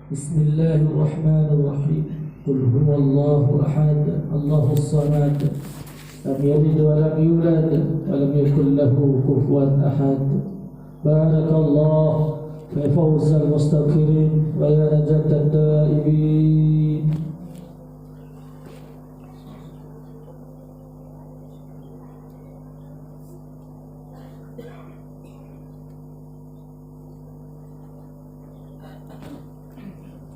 Bismillahirrahmanirrahim. Qul huwallahu ahad, Allahus samad, lam yalid wa lam yulad wa lam yakul lahu kufuwan ahad. Barakallahu fi fawzil mustaqirin wa ya najatan taibin.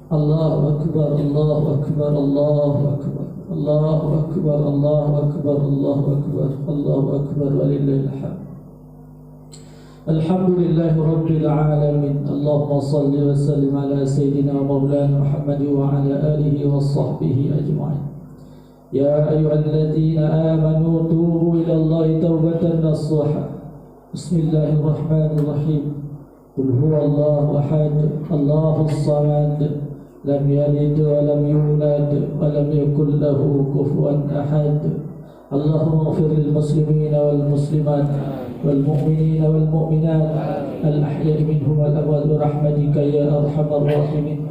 Allahu akbar, Allahu akbar, Allahu akbar, Allahu akbar, Allahu akbar, Allahu akbar, Allahu akbar, walillahil hamd. Alhamdulillahi rabbil alamin. Allahumma salli wa sallim ala sayyidina wa maulana Muhammad wa ala alihi wa sahbihi ajma'in. Ya ayyuhalladzina amanu tubu ila Allahi taubatan nasuha. Bismillahirrahmanirrahim. Qul huwallahu ahad, Allahus samad, lam yalid wa lam yulad wa lam yakul lahu kufuwan ahad. Allahumma ighfir lil muslimina wal muslimat wal mu'minina wal mu'minat al ahya'i minhum wal amwat bi rahmatika ya arhamar rahimin.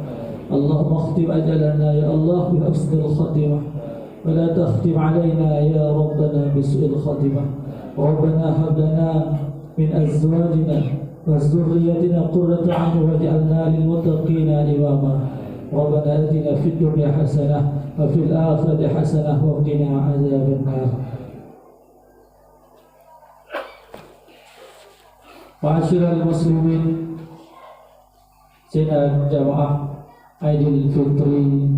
Allahumma khtim ajalana ya Allah bi husnil khatimah wa la takhtim alaina ya rabbana bi su'il khatimah. Rabbana hab lana min azwajina wa dhurriyyatina qurrata a'yun waj'alna lil muttaqina imama. Rabbana atina fid dunya hasanah wa fil akhirati hasanah wa qina adzabannar. Ma'asyiral muslimin, sidang jamaah Aidil Fitri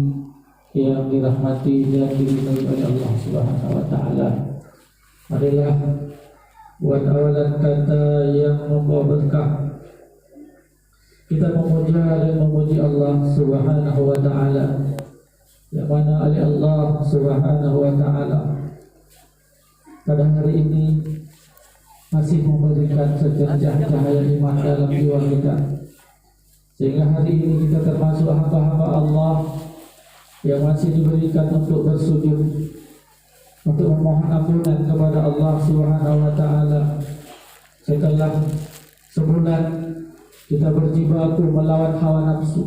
yang dirahmati dan diridhai oleh Allah Subhanahu wa taala. Marilah buat awalan kata yang membawa berkah kita memuja dan memuji Allah Subhanahu wa taala, yang mana oleh Allah Subhanahu wa taala pada hari ini masih memberikan secercah cahaya iman dalam jiwa kita, sehingga hari ini kita termasuk hamba-hamba Allah yang masih diberikan untuk bersujud, untuk memohon ampunan kepada Allah Subhanahu wa taala setelah sebulan kita berjibaku melawan hawa nafsu.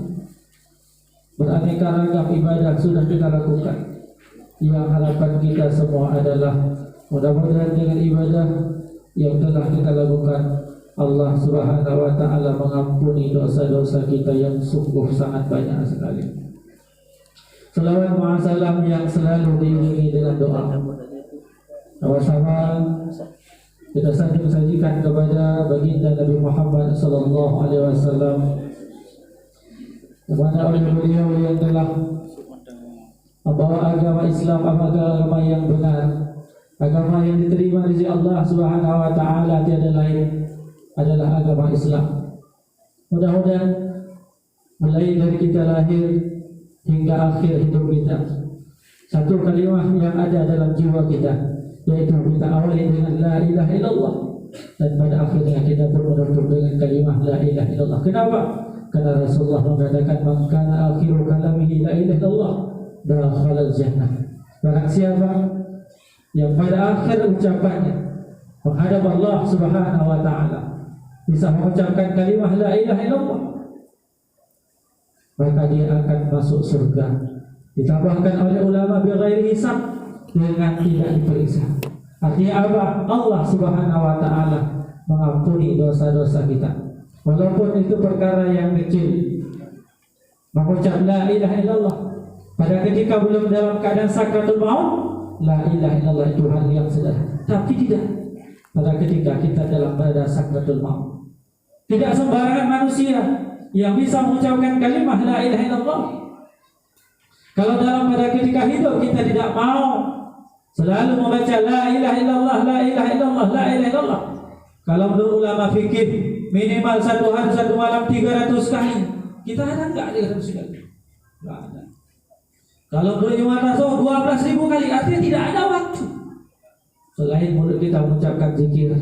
Beraneka ragam ibadah sudah kita lakukan. Yang harapan kita semua adalah mudah-mudahan dengan ibadah yang telah kita lakukan, Allah Subhanahu wa taala mengampuni dosa-dosa kita yang sungguh sangat banyak sekali. Selawat mu'asalam yang selalu diiringi dengan doa. Sama-sama kita sajikan kepada baginda Nabi Muhammad sallallahu alaihi wasallam, kepada oleh beliau yang telah membawa agama Islam, agama yang benar, agama yang diterima di sisi Allah Subhanahu wa taala, tiada lain adalah agama Islam. Mudah-mudahan mulai dari kita lahir hingga akhir hidup kita, satu kalimat yang ada dalam jiwa kita, yaitu kita awali dengan la ilaha illallah, dan pada akhirnya kita pun menutup dengan kalimat la ilaha illallah. Kenapa? Karena Rasulullah mengatakan man kana akhiru kalamihi la ilaha illallah dakhala jannah. Barang siapa yang pada akhir ucapannya menghadap Allah Subhanahu wa taala bisa mengucapkan kalimat la ilaha illallah, maka dia akan masuk surga. Ditambahkan oleh ulama bighairi hisab, dengan tidak diperiksa. Artinya apa? Allah Subhanahu wa taala mengampuni dosa-dosa kita, walaupun itu perkara yang kecil. Mengucap la ilaha illallah pada ketika belum dalam keadaan sakratul maut, la ilaha illallah itu hal yang sederhana. Tapi tidak pada ketika kita dalam keadaan sakratul maut. Tidak sembarangan manusia yang bisa mengucapkan kalimat la ilaha illallah. Kalau dalam pada ketika hidup kita tidak mau selalu membaca la ilaha illallah, la ilaha illallah, la ilaha illallah. Kalau menurut ulama fikih, minimal satu hari satu malam 300 kali. Kita ada enggak 300 kali? Enggak ada. Kalau menurut Imam Tasawuf 12.000 kali. Artinya tidak ada waktu selain mulut kita mengucapkan zikir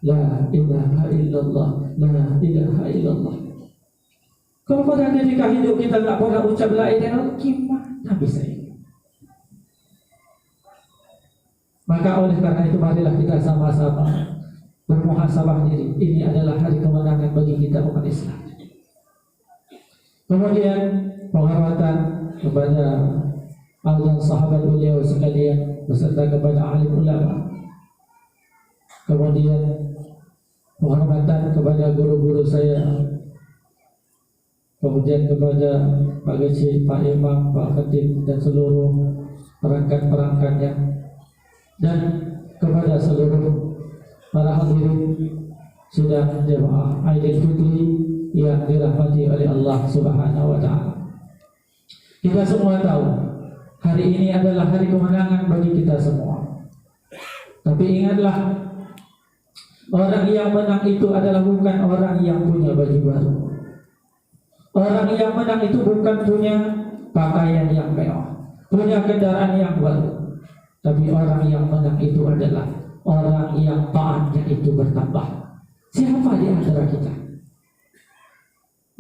la ilaha illallah, la ilaha illallah. Kalau pada ketika hidup kita enggak pernah ucap la ilaha illallah, gimana bisa ini? Maka oleh karena itu marilah kita sama-sama bermuhasabah diri. Ini adalah hari kemenangan bagi kita umat Islam. Kemudian penghormatan kepada azan sahabat beliau sekalian beserta kepada ahli ulama. Kemudian penghormatan kepada guru-guru saya. Kemudian kepada Pak Gaji, Pak Imam, Pak Khatib dan seluruh perangkat-perangkatnya, dan kepada seluruh para hadirin sidang jemaah Aidil Fitri yang dirahmati oleh Allah Subhanahu wa taala. Kita semua tahu hari ini adalah hari kemenangan bagi kita semua. Tapi ingatlah, orang yang menang itu adalah bukan orang yang punya baju baru. Orang yang menang itu bukan punya pakaian yang mewah, punya kendaraan yang baru. Tapi orang yang menang itu adalah orang yang taatnya itu bertambah. Siapa di antara kita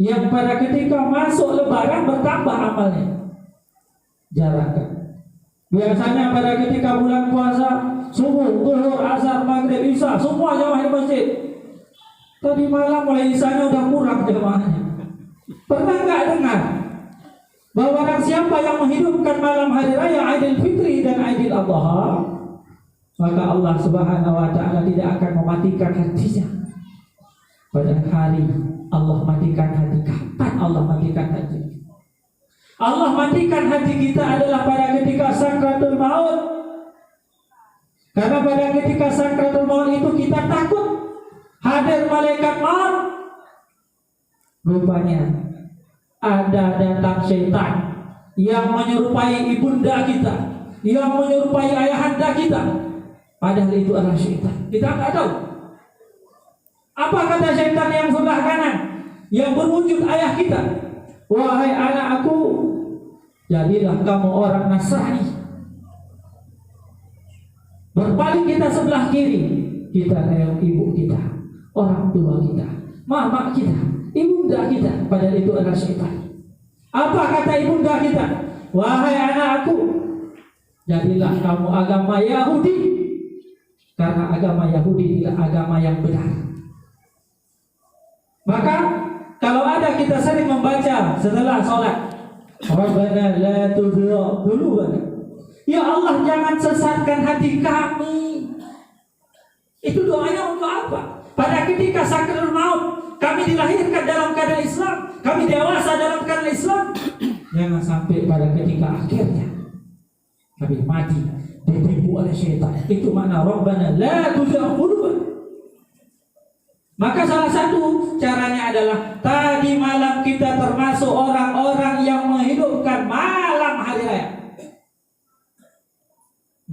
yang pada ketika masuk lebaran bertambah amalnya? Jarang kan? Biasanya pada ketika bulan puasa, subuh, zuhur, asar, maghrib, isya, semua jamaah di masjid. Tadi malam mulai isyanya udah kurang jamaahnya. Pernah nggak dengar bahwa orang siapa yang menghidupkan malam hari raya Aidil Fitri dan Aidil Adha, maka Allah Subhanahu wa taala tidak akan mematikan hatinya. Pada hari Allah matikan hati. Kapan Allah matikan hati? Allah matikan hati kita adalah pada ketika sakratul maut. Karena pada ketika sakratul maut itu kita takut hadir malaikat maut. Rupanya ada datang syaitan yang menyerupai ibunda kita, yang menyerupai ayahanda kita. Padahal itu adalah syaitan. Kita nggak tahu. Apa kata syaitan yang sebelah kanan, yang berwujud ayah kita? Wahai anakku, jadilah kamu orang Nasrani. Berpaling kita sebelah kiri, kita nengok ibu kita, orang tua kita, mama kita, ibunda kita. Padahal itu adalah syaitan. Apa kata ibunda kita? Wahai anakku, jadilah kamu agama Yahudi, karena agama Yahudi adalah agama yang benar. Maka kalau ada kita sering membaca setelah sholat, Rabbana la tuzigh qulubana, ya Allah jangan sesatkan hati kami. Itu doanya untuk apa? Pada ketika sakratul maut, kami dilahirkan dalam keadaan Islam, kami dewasa dalam keadaan Islam. Jangan sampai pada ketika akhirnya kami mati ditipu oleh syaitan. Itu makna Rabbana la tuzigh qulubana. Maka salah satu caranya adalah tadi malam kita termasuk orang-orang yang menghidupkan malam hari raya.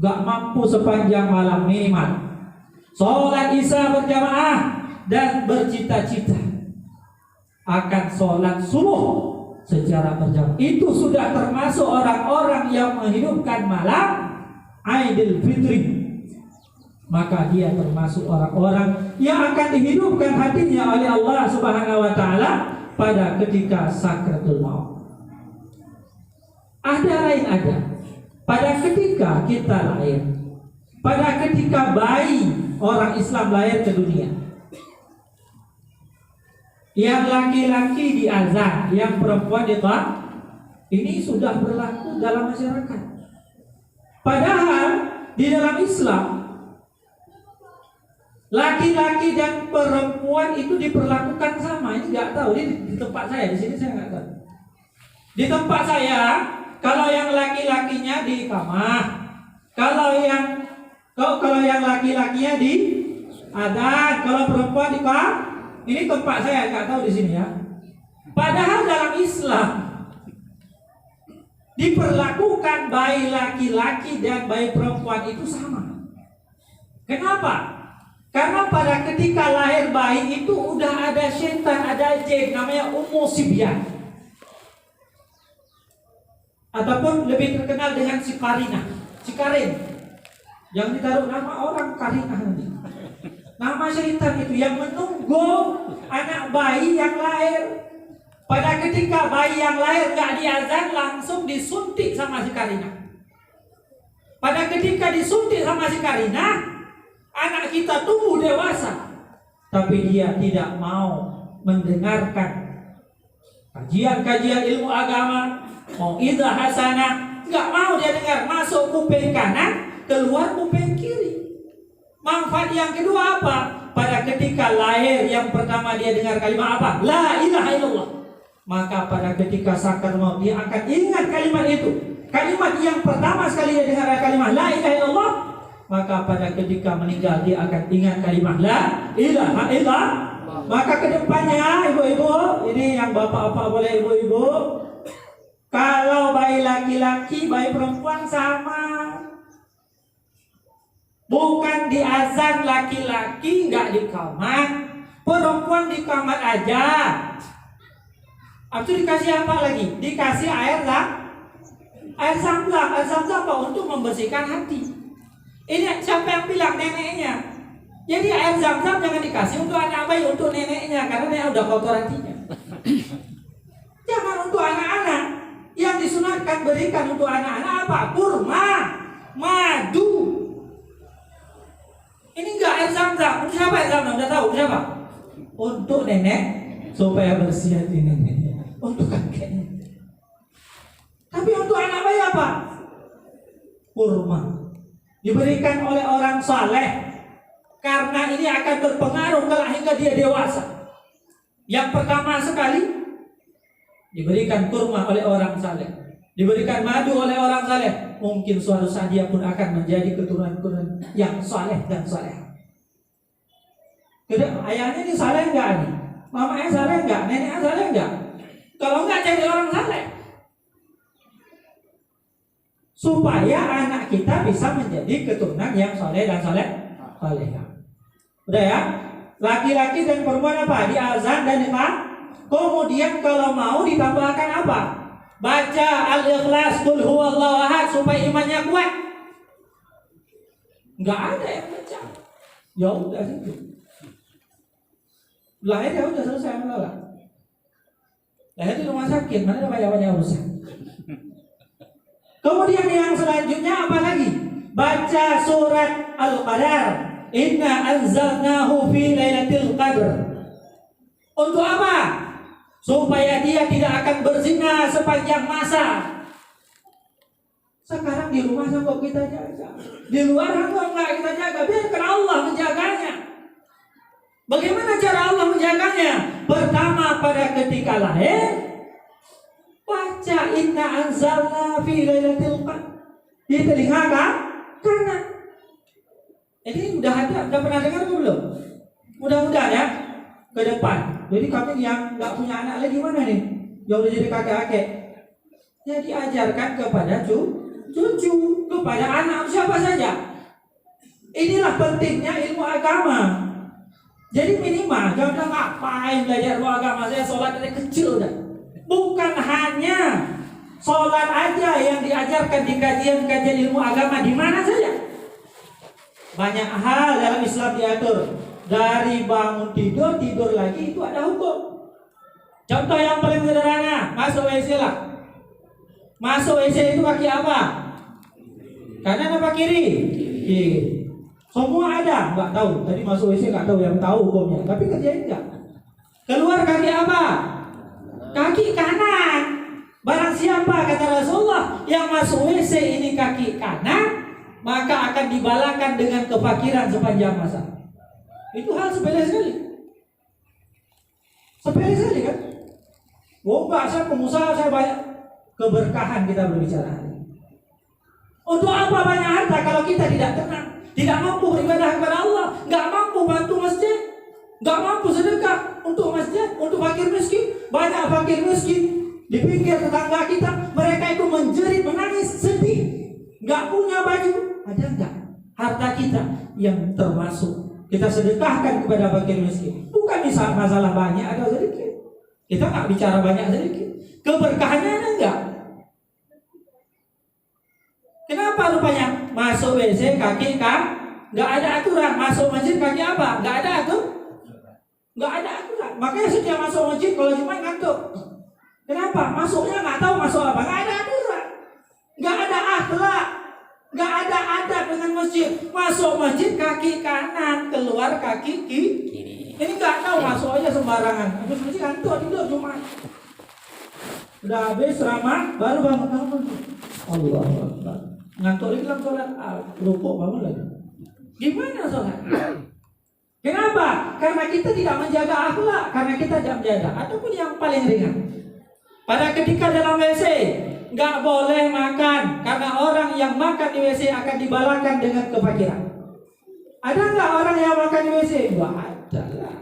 Gak mampu sepanjang malam minimal sholat isya berjamaah dan bercita-cita akan sholat subuh secara berjamaah. Itu sudah termasuk orang-orang yang menghidupkan malam Aidil Fitri. Maka dia termasuk orang-orang yang akan dihidupkan hatinya oleh Allah Subhanahu wa taala pada ketika sakratul maut. Ada lain ada. Pada ketika kita lahir, pada ketika bayi orang Islam lahir ke dunia, yang laki-laki diazan, yang perempuan ditaat, ini sudah berlaku dalam masyarakat. Padahal di dalam Islam laki-laki dan perempuan itu diperlakukan sama. Ini nggak tahu di tempat saya, di sini saya nggak tahu. Di tempat saya, kalau yang laki-lakinya di kamar, kalau yang laki-lakinya di adzan, kalau perempuan di kamar. Ini tempat saya, nggak tahu di sini ya. Padahal dalam Islam diperlakukan bayi laki-laki dan bayi perempuan itu sama. Kenapa? Karena pada ketika lahir bayi itu udah ada syaitan, ada jin namanya Ummu Sibyan, ataupun lebih terkenal dengan si Karin, yang ditaruh nama orang Karinah nanti. Nama syaitan itu yang menunggu anak bayi yang lahir. Pada ketika bayi yang lahir gak diazan, langsung disuntik sama si Karinah. Pada ketika disuntik sama si Karinah, anak kita tumbuh dewasa, tapi dia tidak mau mendengarkan kajian-kajian ilmu agama, mau'izah hasanah, nggak mau dia dengar, masuk kuping kanan, keluar kuping kiri. Manfaat yang kedua apa? Pada ketika lahir yang pertama dia dengar kalimat apa? La ilaha illallah. Maka pada ketika sakaratul maut dia akan ingat kalimat itu. Kalimat yang pertama sekali dia dengar kalimat la ilaha illallah, maka pada ketika meninggal dia akan ingat kalimat la ilaha illallah. Maka kedepannya ibu-ibu, ini yang bapak-bapak boleh ibu-ibu, kalau bayi laki-laki, bayi perempuan sama. Bukan di azan laki-laki nggak di kamar, perempuan di kamar aja. Itu dikasih apa lagi? Dikasih air zam-zam. Air zam-zam apa? Untuk membersihkan hati. Ini siapa yang bilang? Neneknya. Jadi air zam-zam jangan dikasih untuk anak bayi, untuk neneknya, karena nenek udah kotor hatinya. Jangan untuk anak-anak. Yang disunatkan berikan untuk anak-anak apa? Kurma, madu. Ini enggak air zam-zam. Untuk siapa air zam-zam? Udah tahu siapa? Untuk nenek supaya bersih hati neneknya. Untuk kakeknya. Tapi untuk anak bayi apa? Kurma. Diberikan oleh orang saleh. Karena ini akan berpengaruh kelak hingga dia dewasa. Yang pertama sekali diberikan kurma oleh orang saleh, diberikan madu oleh orang saleh. Mungkin suatu saat dia pun akan menjadi keturunan yang saleh dan saleh. Ayahnya ini saleh enggak nih? Mamanya saleh enggak? Neneknya saleh enggak? Kalau enggak jadi orang saleh. Supaya anak kita bisa menjadi keturunan yang saleh dan saleh. Udah ya, laki-laki dan perempuan apa? Di azan dan iqam. Kemudian kalau mau ditambahkan apa? Baca al-ikhlas, qul huwallahu ahad, supaya imannya kuat. Nggak ada yang baca. Ya udah gitu. Lahir ya udah selesai menolak. Lahir di rumah sakit, mana ada banyak-banyak urusan. Kemudian yang selanjutnya apa lagi? Baca surat Al-Qadar. Inna anzalnahu fi lailatul qadr. Untuk apa? Supaya dia tidak akan berzina sepanjang masa. Sekarang di rumah sanggup kita jaga, di luar sanggup enggak kita jaga. Biarkan Allah menjaganya. Bagaimana cara Allah menjaganya? Pertama, pada ketika lahir, baca inna anzalna fi lailatul qadr di telinga kanan. Ini udah pernah dengar atau belum? Mudah-mudahan ya ke depan. Jadi kami yang nggak punya anak lagi mana nih? Yang udah jadi kakek-kakek, ya diajarkan kepada cucu, kepada anak siapa saja. Inilah pentingnya ilmu agama. Jadi minimal jangan ngapain belajar ilmu agama, saya sholat dari kecil dah. Bukan hanya sholat aja yang diajarkan di kajian-kajian ilmu agama di mana saja. Banyak hal dalam Islam diatur. Dari bangun tidur lagi itu ada hukum. Contoh yang paling sederhana, masuk WC lah. Masuk WC itu kaki apa? Kanan apa kiri? Kiri. Semua ada, nggak tahu. Tadi masuk WC nggak tahu, yang tahu hukumnya. Tapi kerjain nggak? Keluar kaki apa? Kaki kanan. Barang siapa kata Rasulullah yang masuk WC ini kaki kanan, maka akan dibalakan dengan kefakiran sepanjang masa. Itu hal sepele sekali. Sepele sekali kan? Enggak, saya pengusaha, saya banyak. Keberkahan kita berbicara. Untuk apa banyak harta kalau kita tidak tenang, tidak mampu beribadah kepada Allah, nggak mampu bantu masjid, nggak mampu sedekah untuk masjid, untuk fakir miskin. Banyak fakir miskin di pinggir tetangga kita, mereka itu menjerit, menangis, sedih, nggak punya baju. Ada nggak harta kita yang termasuk kita sedekahkan kepada fakir miskin? Bukan masalah banyak atau sedikit. Kita nggak bicara banyak sedikit. Keberkahannya ada nggak? Kenapa rupanya masuk WC kaki nggak ada aturan, masuk masjid kaki apa? Nggak ada nggak ada aturan. Makanya setiap masuk masjid kalau cuma ngantuk. Kenapa? Masuknya nggak tahu masuk apa? Nggak ada aturan, nggak ada akhlak. Gak ada adab dengan masjid. Masuk masjid kaki kanan, keluar kaki kiri. Ini gak tahu, masuk aja sembarangan. Habis masjid kantor tidur cuma. Udah habis ceramah, baru bangun. Allah Akbar. Ngantuk lagi dalam sholat, rukuk bangun lagi. Gimana sholat? Kenapa? Karena kita tidak menjaga akhlak, karena kita tidak menjaga. Ataupun yang paling ringan, pada ketika dalam WC nggak boleh makan, karena orang yang makan di WC akan dibalakan dengan kefakiran. Ada nggak orang yang makan di WC? Nggak ada lah.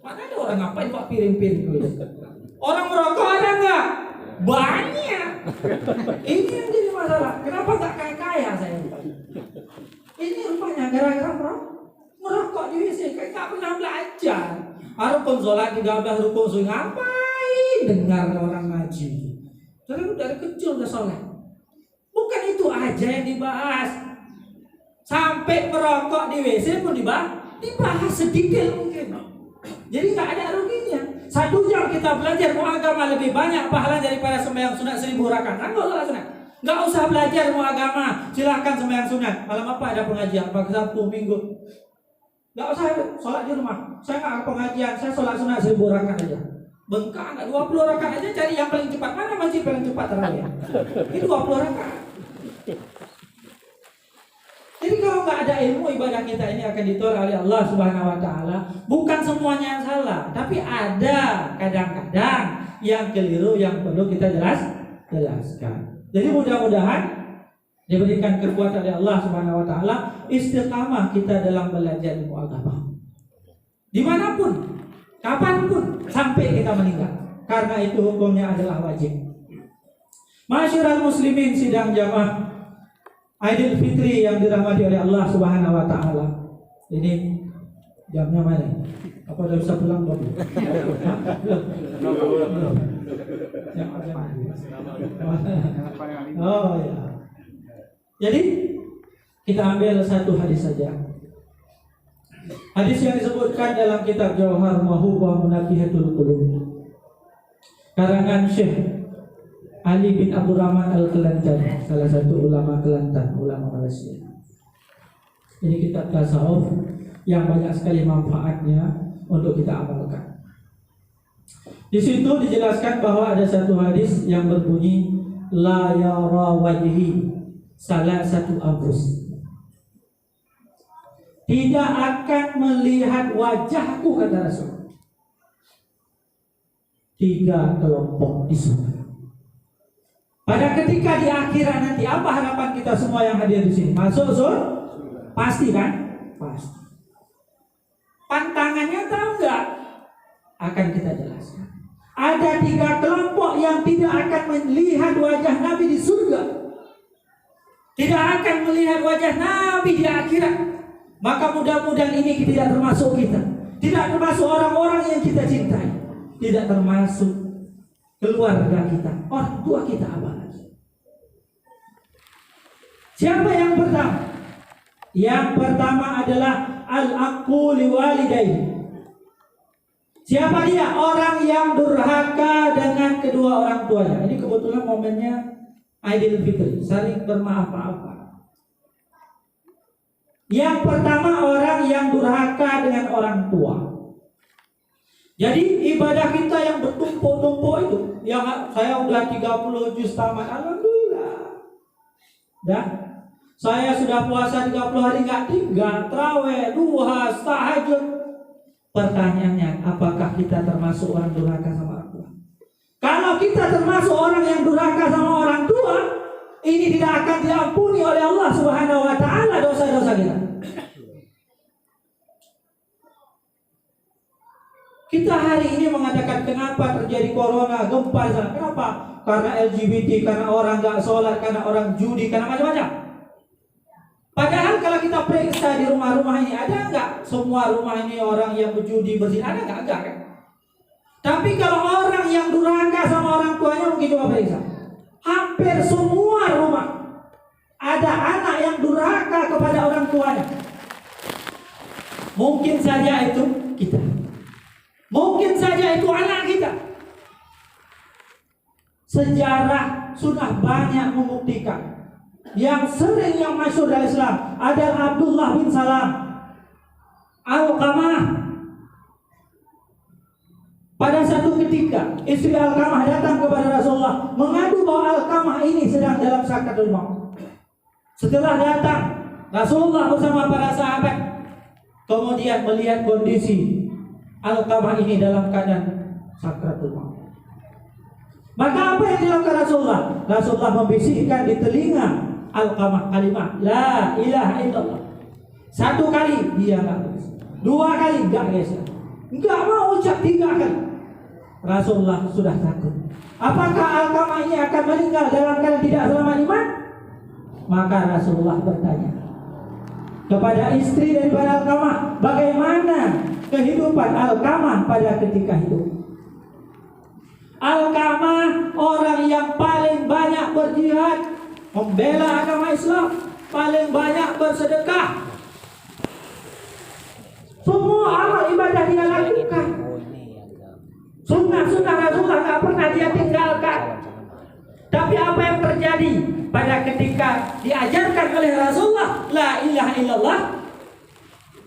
Mana ada orang ngapain pak piring-piring di WC? Orang merokok ada nggak? Banyak. Ini yang jadi masalah. Kenapa nggak kaya saya? Ini rupanya gara-gara merokok di WC. Kayak nggak pernah belajar. Harus sholat 13 rukuk ngapain? Dengar orang ngaji. Dari kecil udah sholat. Bukan itu aja yang dibahas. Sampai merokok di WC pun dibahas sedikit mungkin. Jadi nggak ada ruginya. 1 jam kita belajar mau agama lebih banyak pahala daripada sembahyang sunat 1000 rakaat. Nggak usah sunat. Nggak usah belajar mau agama. Silahkan sembahyang sunat. Malam apa ada pengajian? Pagi Sabtu Minggu. Nggak usah sholat di rumah. Saya nggak pengajian. Saya sholat sunat 1000 rakaat aja. Bengkak nggak 20 rakaat aja, cari yang paling cepat. Mana masjid paling cepat terawih? Itu 20 rakaat. Jadi kalau nggak ada ilmu, ibadah kita ini akan ditolak oleh Allah Subhanahu Wa Taala. Bukan semuanya yang salah, tapi ada kadang-kadang yang keliru yang perlu kita jelaskan. Jadi mudah-mudahan diberikan kekuatan oleh Allah Subhanahu Wa Taala, istiqamah kita dalam belajar ilmu agama. Dimanapun, kapanpun sampai kita meninggal. Karena itu hukumnya adalah wajib. Masyarakat muslimin sidang jamaah Idul Fitri yang dirahmati oleh Allah Subhanahu Wa Taala. Ini jamnya mana? Apa udah bisa pulang belum? Oh ya. Jadi kita ambil satu hadis saja. Hadis yang disebutkan dalam kitab Jauhar Mahub wa Munafihatul Qulub, karangan Syekh Ali bin Abdurrahman Al-Kelantan, salah satu ulama Kelantan, ulama Malaysia. Ini kitab tasawuf yang banyak sekali manfaatnya untuk kita amalkan. Di situ dijelaskan bahwa ada satu hadis yang berbunyi la yara wajhi salah satu anfus. Tidak akan melihat wajahku, kata Rasul. 3 kelompok di surga. Pada ketika di akhirat nanti, apa harapan kita semua yang hadir di sini? Masuk surga? Pasti kan? Pasti. Pantangannya tahu nggak? Akan kita jelaskan. Ada 3 kelompok yang tidak akan melihat wajah Nabi di surga, tidak akan melihat wajah Nabi di akhirat. Maka mudah-mudahan ini tidak termasuk kita, tidak termasuk orang-orang yang kita cintai, tidak termasuk keluarga kita, orang tua kita, apalagi. Siapa yang pertama? Yang pertama adalah al-aqu liwalidayhi. Siapa dia? Orang yang durhaka dengan kedua orang tuanya. Ini kebetulan momennya Idul Fitri, saling bermaaf-maafan. Yang pertama orang yang durhaka dengan orang tua. Jadi ibadah kita yang bertumpuk-tumpuk itu, yang saya udah 30 juz tamat, alhamdulillah. Dah, saya sudah puasa 30 hari nggak tinggal, traweh, duha, tahajud. Pertanyaannya, apakah kita termasuk orang durhaka sama orang tua? Kalau kita termasuk orang yang durhaka sama orang tua, ini tidak akan diampuni oleh Allah Subhanahu Wa Taala dosa-dosa kita. Kita hari ini mengatakan kenapa terjadi corona, gempa di sana. Kenapa? Karena LGBT, karena orang nggak sholat, karena orang judi, karena macam-macam. Padahal kalau kita periksa di rumah-rumah ini, ada nggak semua rumah ini orang yang berjudi, berzina? Ada nggak? Enggak kan? Tapi kalau orang yang durhaka sama orang tuanya, mungkin coba periksa. Hampir semua rumah ada anak yang durhaka kepada orang tuanya. Mungkin saja itu kita. Mungkin saja itu anak kita. Sejarah sudah banyak membuktikan. Yang sering yang masyhur dari Islam adalah Abdullah bin Salam Al-Qamah. Pada satu ketika istri Al-Qamah datang kepada Rasulullah, mengadu bahwa Alqamah ini sedang dalam sakaratul maut. Setelah datang Rasulullah bersama para sahabat, kemudian melihat kondisi Alqamah ini dalam keadaan sakaratul maut. Maka apa yang dilakukan Rasulullah? Rasulullah membisikkan di telinga Alqamah kalimat La ilaha illallah. 1 kali dia enggak bisa, 2 kali enggak bisa, enggak mau ucap 3 kali. Rasulullah sudah takut. Apakah Alqamah ini akan meninggal dalam keadaan tidak selamat iman? Maka Rasulullah bertanya kepada istri daripada Alqamah, bagaimana kehidupan Alqamah pada ketika hidup? Alqamah orang yang paling banyak berjihad, membela agama Islam, paling banyak bersedekah. Semua amal ibadah dia lakukan. Sunnah-sunnah Rasulullah tak pernah dia tinggalkan. Tapi apa yang terjadi pada ketika diajarkan oleh Rasulullah La ilaha illallah,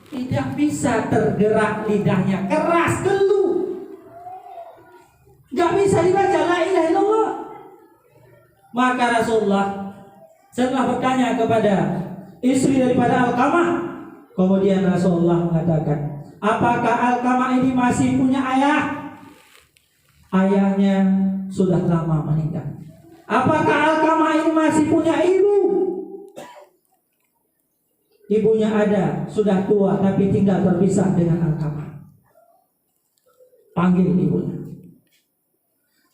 tidak bisa tergerak lidahnya, keras, keluh, gak bisa dibaca La ilaha illallah. Maka Rasulullah setelah bertanya kepada istri daripada Alqamah, kemudian Rasulullah mengatakan, apakah Alqamah ini masih punya ayah? Ayahnya sudah lama meninggal. Apakah Alqamah ini masih punya ibu? Ibunya ada, sudah tua, tapi tinggal terpisah dengan Alqamah. Panggil ibunya.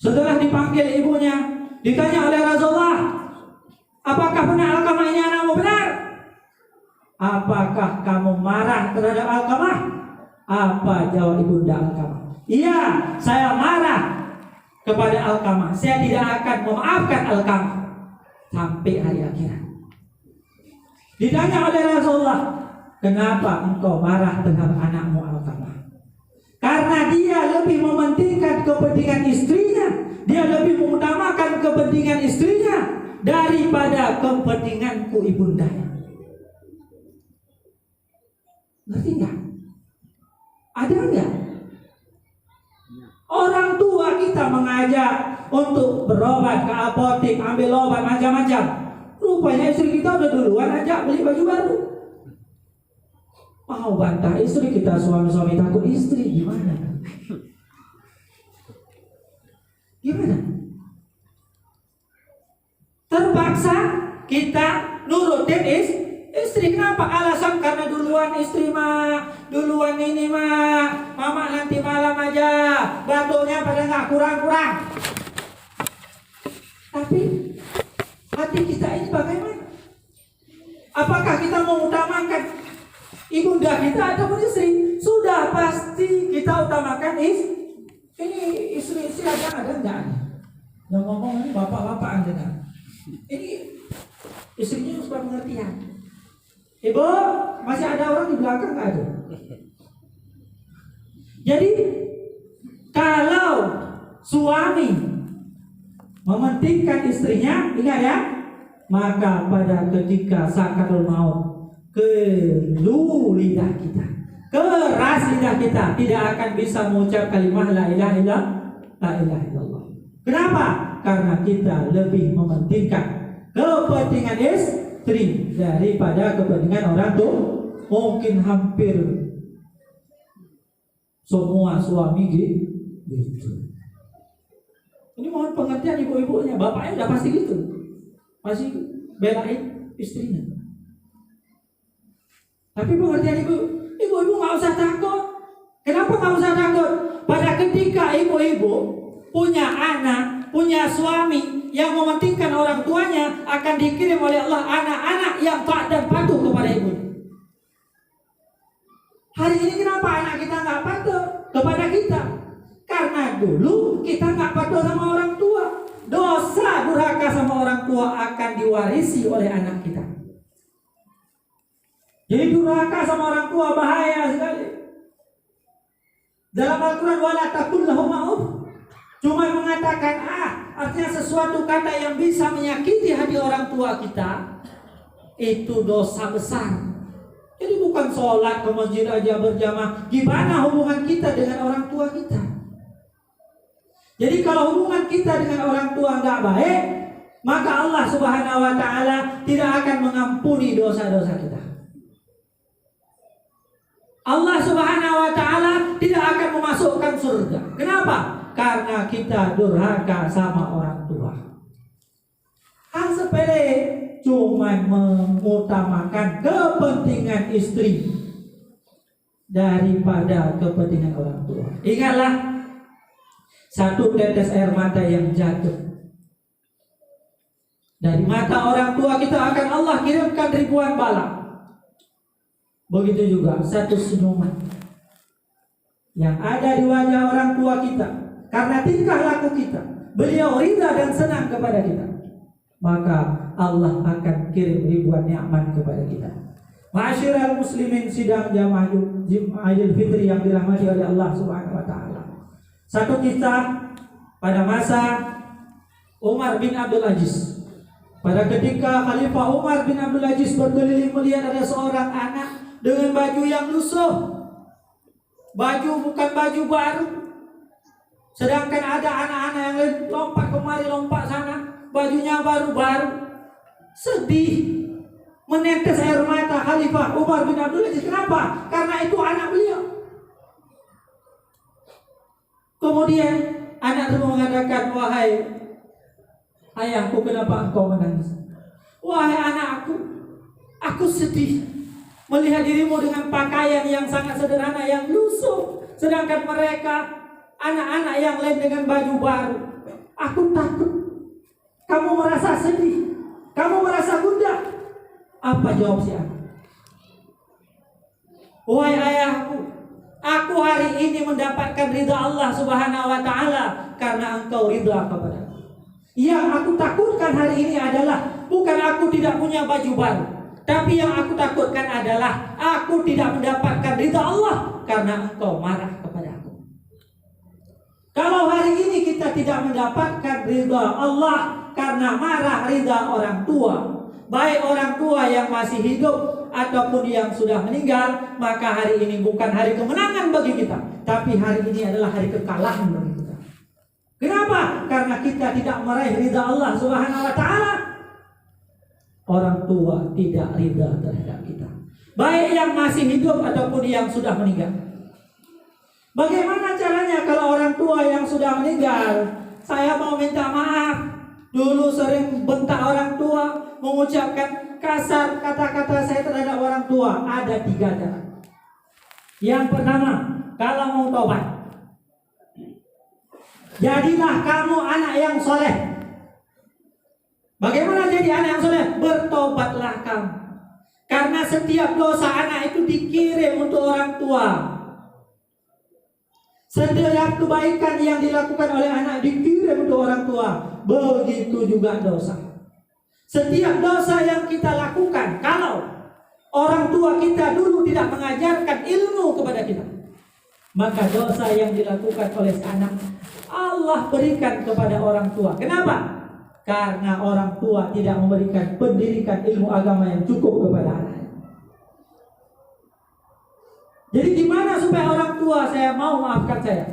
Setelah dipanggil ibunya, ditanya oleh Rasulullah, apakah benar Alqamah ini anakmu? Benar. Apakah kamu marah terhadap Alqamah? Apa jawab ibunda Alqamah? Iya, saya marah kepada Alqamah. Saya tidak akan memaafkan Alqamah sampai hari akhirat. Ditanya oleh Rasulullah, kenapa engkau marah terhadap anakmu Alqamah? Karena dia lebih mementingkan kepentingan istrinya, dia lebih mengutamakan kepentingan istrinya daripada kepentinganku ibundanya. Ngerti nggak? Ada nggak? Orang tua kita mengajak untuk berobat ke apotek, ambil obat macam-macam. Rupanya istri kita udah duluan ajak beli baju baru. Mau bantah istri kita, suami-suami takut istri, gimana? Gimana? Terpaksa kita nurutin istri. Kenapa? Alasan karena duluan istri mah, duluan ini mah, mama nanti malam aja, batuknya pada nggak kurang-kurang. Tapi hati kita ini bagaimana? Apakah kita mau utamakan ibunda kita ataupun istri? Sudah pasti kita utamakan ini istri ada enggak? Yang ngomong ini bapak-bapak dengar. Ini istrinya supaya pengertian. Ibu, masih ada orang di belakang nggak ada? Jadi kalau suami mementingkan istrinya, ingat ya, maka pada ketika sakaratul maut, keluh lidah kita, keras lidah kita, tidak akan bisa mengucap kalimat la ilaha illallah. Kenapa? Karena kita lebih mementingkan kepentingan istri daripada kepentingan orang tua. Mungkin hampir semua suami gitu. Ini mohon pengertian ibu-ibunya, bapaknya udah pasti gitu, masih belain istrinya. Tapi pengertian ibu-ibu nggak usah takut. Kenapa nggak usah takut? Pada ketika ibu-ibu punya anak, punya suami yang mementingkan orang tuanya, akan dikirim oleh Allah anak-anak yang taat dan patuh kepada ibu. Hari ini kenapa anak kita nggak patuh kepada kita? Karena dulu kita nggak patuh sama orang tua. Dosa durhaka sama orang tua akan diwarisi oleh anak kita. Jadi durhaka sama orang tua bahaya sekali. Dalam Al-Quran wala taqul lahum ma'uf, cuma mengatakan artinya sesuatu kata yang bisa menyakiti hati orang tua kita, itu dosa besar. Jadi bukan sholat ke masjid aja berjamaah, gimana hubungan kita dengan orang tua kita? Jadi kalau hubungan kita dengan orang tua nggak baik, maka Allah Subhanahu wa Ta'ala tidak akan mengampuni dosa-dosa kita. Allah Subhanahu wa Ta'ala tidak akan memasukkan surga. Kenapa? Karena kita durhaka sama orang tua. Hal sepele, cuma mengutamakan kepentingan istri daripada kepentingan orang tua. Ingatlah, satu tetes air mata yang jatuh dari mata orang tua kita akan Allah kirimkan ribuan bala. Begitu juga satu senyuman yang ada di wajah orang tua kita karena tingkah laku kita, beliau ridha dan senang kepada kita, maka Allah akan kirim ribuan nikmat kepada kita. Ma'asyiral muslimin sidang jamaah Idul Fitri yang dirahmati oleh Allah Subhanahu wa Ta'ala. Satu kisah pada masa Umar bin Abdul Aziz. Pada ketika Khalifah Umar bin Abdul Aziz berkeliling melihat ada seorang anak dengan baju yang lusuh. Baju bukan baju baru. Sedangkan ada anak-anak yang lain lompat kemari, lompat sana, bajunya baru-baru. Sedih, menetes air mata Khalifah Umar bin Abdul Aziz. Kenapa? Karena itu anak beliau. Kemudian anak itu mengatakan, wahai ayahku, kenapa engkau menangis? Wahai anakku, aku sedih melihat dirimu dengan pakaian yang sangat sederhana, yang lusuh, sedangkan mereka anak-anak yang lain dengan baju baru. Aku takut kamu merasa sedih, kamu merasa gundah. Apa jawab si anak? Wahai ayahku, aku hari ini mendapatkan ridha Allah Subhanahu wa Ta'ala karena engkau ridha kepada aku. Yang aku takutkan hari ini adalah bukan aku tidak punya baju baru, tapi yang aku takutkan adalah aku tidak mendapatkan ridha Allah karena engkau marah kepada aku. Kalau hari ini kita tidak mendapatkan ridha Allah karena marah ridha orang tua, baik orang tua yang masih hidup ataupun yang sudah meninggal, maka hari ini bukan hari kemenangan bagi kita, tapi hari ini adalah hari kekalahan bagi kita. Kenapa? Karena kita tidak meraih ridha Allah Subhanahu wa Ta'ala. Orang tua tidak ridha terhadap kita, baik yang masih hidup ataupun yang sudah meninggal. Bagaimana caranya kalau orang tua yang sudah meninggal? Saya mau minta maaf, dulu sering bentak orang tua, mengucapkan kasar kata-kata saya terhadap orang tua. Ada 3 cara. Yang pertama, kalau mau tobat, jadilah kamu anak yang soleh. Bagaimana jadi anak yang soleh? Bertobatlah kamu. Karena setiap dosa anak itu dikirim untuk orang tua. Setiap kebaikan yang dilakukan oleh anak dikirim untuk orang tua. Begitu juga dosa. Setiap dosa yang kita lakukan, kalau orang tua kita dulu tidak mengajarkan ilmu kepada kita, maka dosa yang dilakukan oleh anak Allah berikan kepada orang tua. Kenapa? Karena orang tua tidak memberikan pendidikan ilmu agama yang cukup kepada anak. Jadi gimana supaya orang tua saya mau maafkan saya?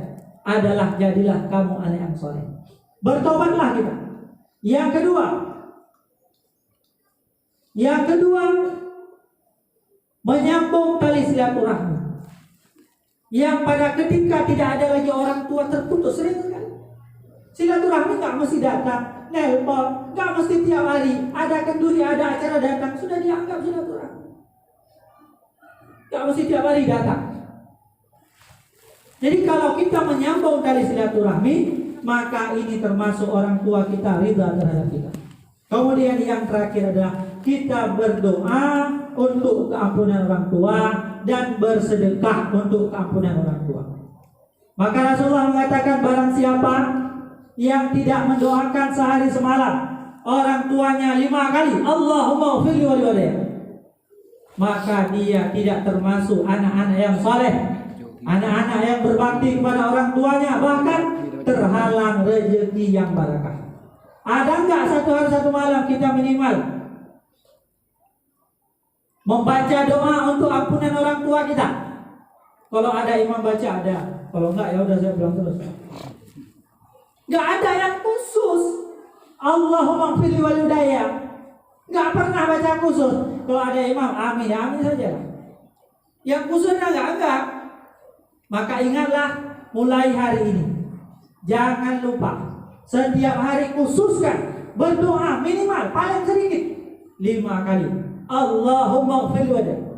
Adalah jadilah kamu anak yang soleh. Bertobatlah kita. Yang kedua, menyambung tali silaturahmi. Yang pada ketika tidak ada lagi orang tua terputus, sering sekali. Silaturahmi nggak mesti datang, nelpon, nggak mesti tiap hari. Ada kenduri, ada acara datang, sudah dianggap silaturahmi. Nggak mesti tiap hari datang. Jadi kalau kita menyambung tali silaturahmi, maka ini termasuk orang tua kita ridha terhadap kita. Kemudian yang terakhir adalah kita berdoa untuk keampunan orang tua dan bersedekah untuk keampunan orang tua. Maka Rasulullah mengatakan, barang siapa yang tidak mendoakan sehari semalam orang tuanya 5 kali, Allahumma ufirli wa liwalidayya, maka dia tidak termasuk anak-anak yang saleh, anak-anak yang berbakti kepada orang tuanya, bahkan terhalang rezeki yang barakah. Ada enggak satu hari satu malam kita minimal membaca doa untuk ampunan orang tua kita? Kalau ada imam baca ada, kalau enggak ya udah saya bilang terus. Nggak ada yang khusus. Allahumma fili walidayya. Nggak pernah baca khusus. Kalau ada imam, amin, ya amin saja. Yang khususnya enggak. Maka ingatlah mulai hari ini. Jangan lupa setiap hari khususkan berdoa minimal paling sedikit 5 kali. Allahumma fili walidayya.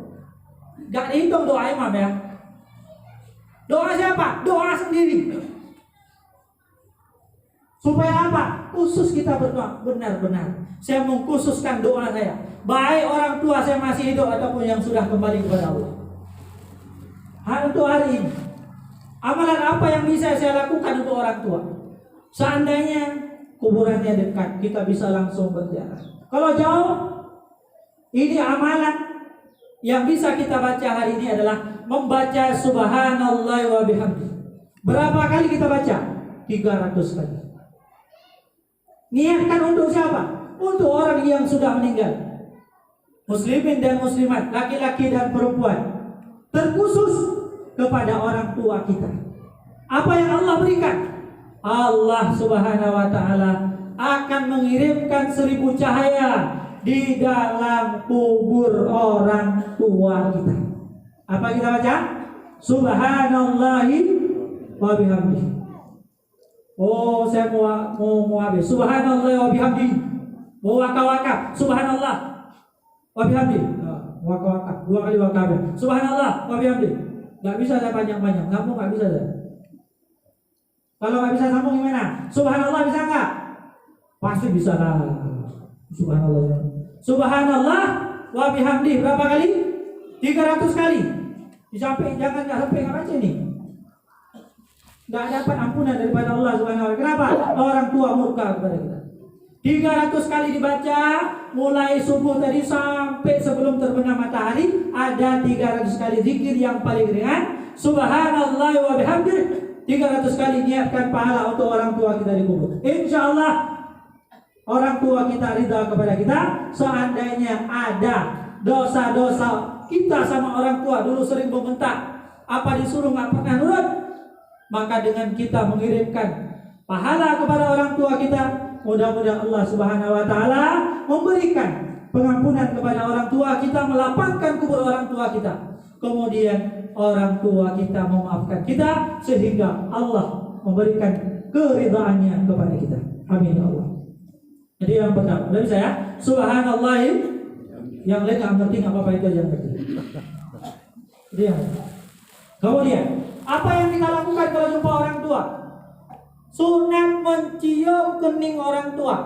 Nggak dihitung doa imam ya. Doa siapa? Doa sendiri. Supaya apa? Khusus kita berdoa benar-benar. Saya mengkhususkan doa saya. Baik orang tua saya masih hidup ataupun yang sudah kembali kepada Allah. Untuk hari ini, amalan apa yang bisa saya lakukan untuk orang tua? Seandainya kuburannya dekat, kita bisa langsung berjalan. Kalau jauh, ini amalan yang bisa kita baca hari ini adalah membaca subhanallah wa bihamdi. Berapa kali kita baca? 300 kali. Niatkan untuk siapa? Untuk orang yang sudah meninggal. Muslimin dan muslimat, laki-laki dan perempuan. Terkhusus kepada orang tua kita. Apa yang Allah berikan? Allah Subhanahu wa taala akan mengirimkan 1000 cahaya di dalam kubur orang tua kita. Apa kita baca? Subhanallahi wa bihamdihi. Oh, saya mau habis. Subhanallah wa bihamdi. Mau waka-waka. Subhanallah wa bihamdi. Waka-waka. 2 kali waka. Subhanallah wa bihamdi. Enggak bisa saya panjang-panjang. Sambung enggak bisa saya. Kalau enggak bisa sambung gimana? Subhanallah bisa enggak? Pasti bisa lah. Subhanallah. Subhanallah wa bihamdi. Berapa kali? 300 kali. Jangan sampai enggak baca nih. Nggak dapat ampunan daripada Allah Subhanahu wa taala. Kenapa? Orang tua murka kepada kita. 300 kali dibaca mulai subuh tadi sampai sebelum terbenam matahari. Ada 300 kali zikir yang paling ringan. Subhanallah wa bihamdih. 300 kali niatkan pahala untuk orang tua kita di kubur. Insya Allah orang tua kita ridha kepada kita. Seandainya ada dosa-dosa kita sama orang tua dulu sering membentak, apa disuruh nggak pernah nurut, maka dengan kita mengirimkan pahala kepada orang tua kita, mudah-mudahan Allah Subhanahu wa taala memberikan pengampunan kepada orang tua kita, melapangkan kubur orang tua kita. Kemudian orang tua kita memaafkan kita sehingga Allah memberikan keridhaannya kepada kita. Amin ya Allah. Jadi yang pertama, dari saya subhanallah, yang lain nggak ngerti nggak apa-apa, itu aja yang ngerti. Jadi yang kemudian apa yang kita lakukan kalau jumpa orang tua? Sunat mencium kening orang tua.